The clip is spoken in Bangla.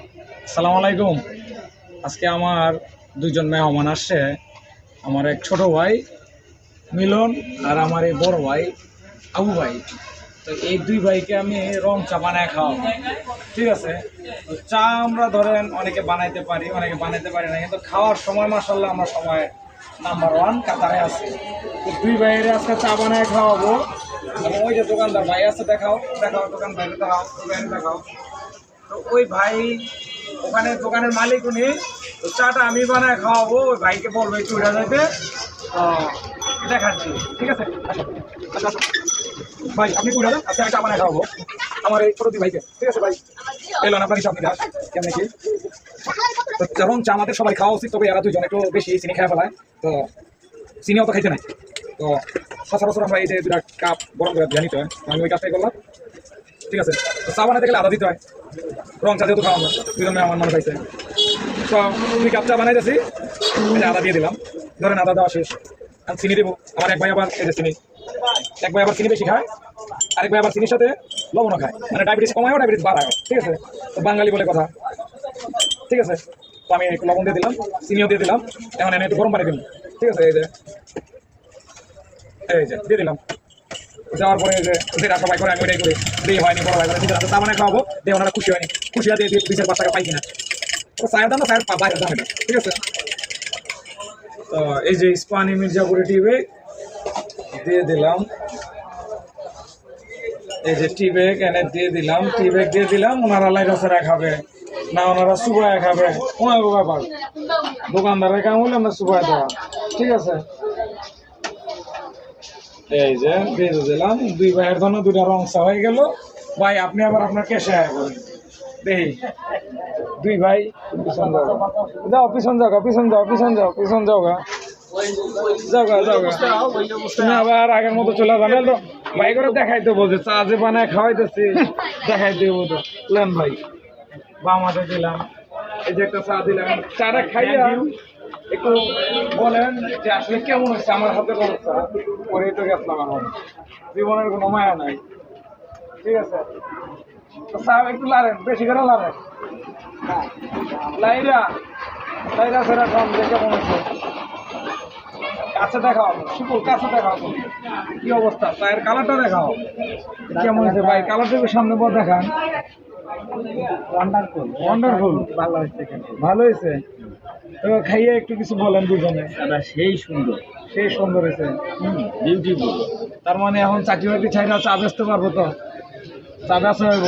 আসসালামু আলাইকুম। আজকে আমার দুইজন মেহমান আসছে, আমার এক ছোট ভাই মিলন আর আমার এই বড় ভাই আবু ভাই। তো এই দুই ভাইকে আমি রং চা বানায় খাওয়াবো, ঠিক আছে? তো চা আমরা ধরেন অনেকে বানাইতে পারি, অনেকে বানাইতে পারি না, কিন্তু খাওয়ার সময় মাশাআল্লাহ আমরা সবাই নাম্বার ওয়ান কাতারে আছি। তো দুই ভাইয়ের আজকে চা বানায় খাওয়াবো। এবং ওই যে দোকানদার ভাই আছে, দেখাও দেখাও, দোকান ভাই দেখাও, দোকানে দেখাও। তো ওই ভাই ওখানে দোকানের মালিক উনি, তো চাটা আমি বানায় খাওয়াবো। ওই ভাইকে বলবো একটু উঠে যাইতে, দেখাচ্ছি, ঠিক আছে? আচ্ছা আচ্ছা আচ্ছা। ভাই আপনি উঠে যান, আজকে আমি চা বানায় খাওয়াবো আমার এই ছোট দুই ভাইকে, ঠিক আছে ভাই? এলো না আপনার হিসাব নিকাশ কেমন কি? তো যেমন চা আমাদের সবাই খাওয়া উচিত, তবে এরা দুজন একটু বেশি চিনি খেয়ে ফেলায়, তো চিনিও তো খাইতে নাই। তো সচরাচর আমরা এই যে দুটা কাপ গরম করে দিয়ে নিতে হয়, আমি ওই কাজটাই করলাম, ঠিক আছে? তো চা বানাতে গেলে আদা দিতে হয়, রং চা যেহেতু খাওয়াবো, দুজন আমার মনে পাইছে। তো 2 কাপ চা বানাইতেছি, আদা দিয়ে দিলাম, ধরেন আদা দেওয়া শেষ। আমি চিনি দেবো। আমার এক ভাই আবার এই যে চিনি, এক ভাই আবার চিনি বেশি খায়, আরেক ভাই আবার চিনির সাথে লবণও খায়, মানে ডায়াবেটিস কমায়ও ডায়াবেটিস বাড়ায়, ঠিক আছে? তো বাঙালি বলে কথা, ঠিক আছে? তো আমি একটু লবণ দিয়ে দিলাম, চিনিও দিয়ে দিলাম। এখন আমি একটু গরম পানি দিলাম, ঠিক আছে? এই যে দিয়ে দিলাম। যাওয়ার পরে যে যেটা সবাই করে আমি ওইটাই করি, দিয়ে হয়নি বড় ভাই করে নিজের হাতে চা বানায় খাওয়াবো, দিয়ে ওনারা খুশি হয়নি, খুশি হয়ে দিয়ে 2-4-5 টাকা পাই কিনা। তো চায়ের দাম না, চায়ের বাইরের দাম এটা, ঠিক আছে? তো এই যে ইস্পানি মির্জাপুরি টি ব্যাগ দিয়ে দিলাম, এই যে টি ব্যাগ এনে দিয়ে দিলাম, টি ব্যাগ দিয়ে দিলাম। ওনারা লাইরসেরা খাবে না, ওনারা সুবায় খাবে, ওনার ব্যাপার। দোকানদারের কাম হলে আমরা সুবায় দেওয়া, ঠিক আছে? এই যে দিয়ে দিলাম, দুই ভাইয়ের জন্য 2টা রং চা হয়ে গেল। ভাই আপনি আবার আপনার কেসে করেন দেখি। দুই ভাই পিছন যাও, যাও পিছন যাও, পিছন যাও, পিছন যাও, পিছন যাও গা, যাও গা, যাও গা। তুমি আবার আগের মতো চলে যাবে তো। ভাই করে দেখাই দেবো যে চা যে বানায় খাওয়াইতেছি, দেখাই দেবো তো। লেন ভাই, বামাতে দিলাম, এই যে একটা চা দিলাম। চাটা খাইয়া একটু বলেন যে আসলে কেমন হচ্ছে আমার হাতে কোনো চা করে তো গেছিলাম। আমার জীবনের কোনো মায়া নাই, ঠিক আছে? তো চা একটু লাড়েন, বেশি করে লাড়েন। হ্যাঁ, লাইরা লাইরা সেরা কম যে কেমন হচ্ছে। কাছে দেখাও, শুকুর কাছে দেখাও, কি অবস্থা? চায়ের কালারটা দেখাও কেমন হয়েছে ভাই। কালারটা সামনে পর দেখান। ওয়ান্ডারফুল, ওয়ান্ডারফুল, ভালো হয়েছে, ভালো হয়েছে। তো খাইয়ে একটু কিছু বলেন দুজনে। সেই সুন্দর, সেই সুন্দর হয়েছে, বিউটিফুল। তার মানে এখন চাকরি বাকরি ছাইরা চা বেচতে পারবো তো? চা বেচা হইব।